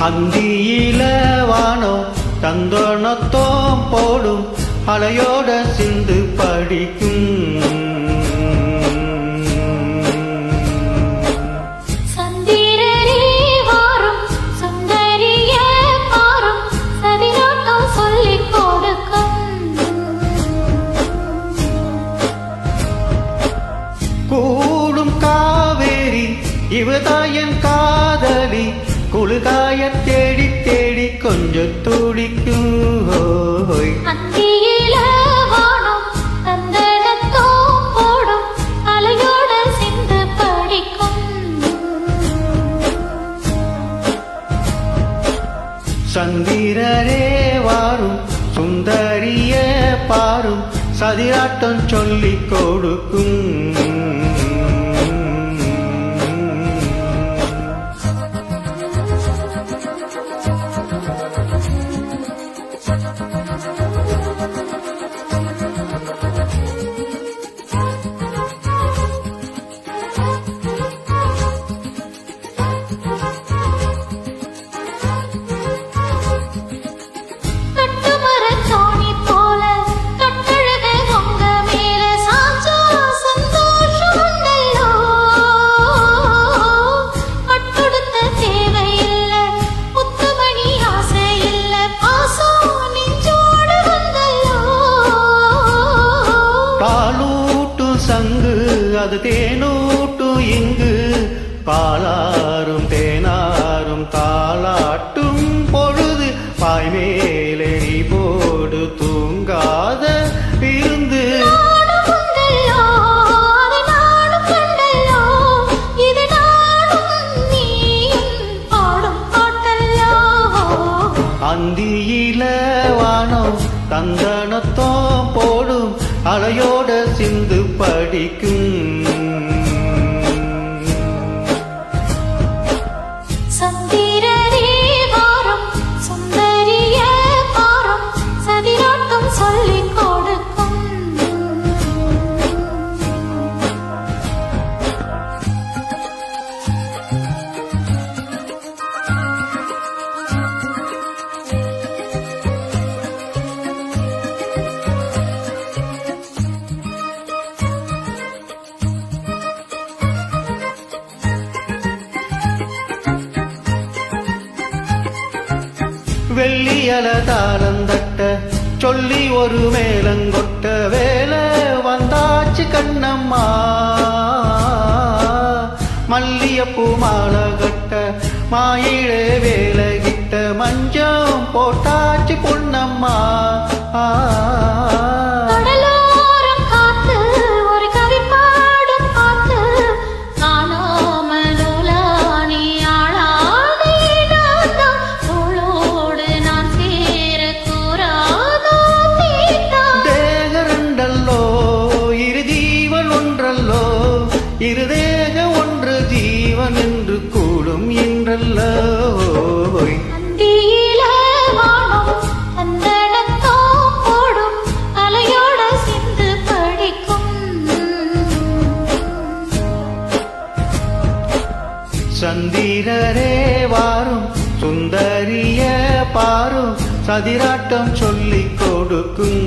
அந்தியில வானம் தந்தோணத்தோம் போடும் அலையோட சிந்து படிக்கும் கூடும் காவேரி இவதாயன் காதலி குளுகாய தேடி தேடி கொஞ்சம் துடிக்கும் சந்திரரே வாரும் சுந்தரிய பாரும் சதிராட்டம் சொல்லிக் கொடுக்கும் சங்கு அது தேனூட்டும் இங்கு பாலாரும் தேனாரும் தாளாட்டும் பொழுது பாய்மேலே நீ போடு தூங்காத இருந்து அந்தியில வானம் தந்தனத்தோம் போடும் அலையோட சிந்து படிக்கும் சந்திரரே வாரும் சுந்தரிய பாரும் சதிராட்டம் சொல்லிக் கொடுக்கும் வெள்ளியல தாளந்தட்ட சொல்லி ஒரு மேலங்கொட்ட வேலை வந்தாச்சு கண்ணம்மா மல்லியப்பூ மாலை கட்ட மாயிழ வேலை கிட்ட மஞ்சம் போட்டாச்சு பொன்னம்மா இருதேக ஒன்று ஜீவன் என்று கூடும் என்றல்லோ சந்திரரே வாரும் சுந்தரிய பாரும் சதிராட்டம் சொல்லிக் கொடுக்கும்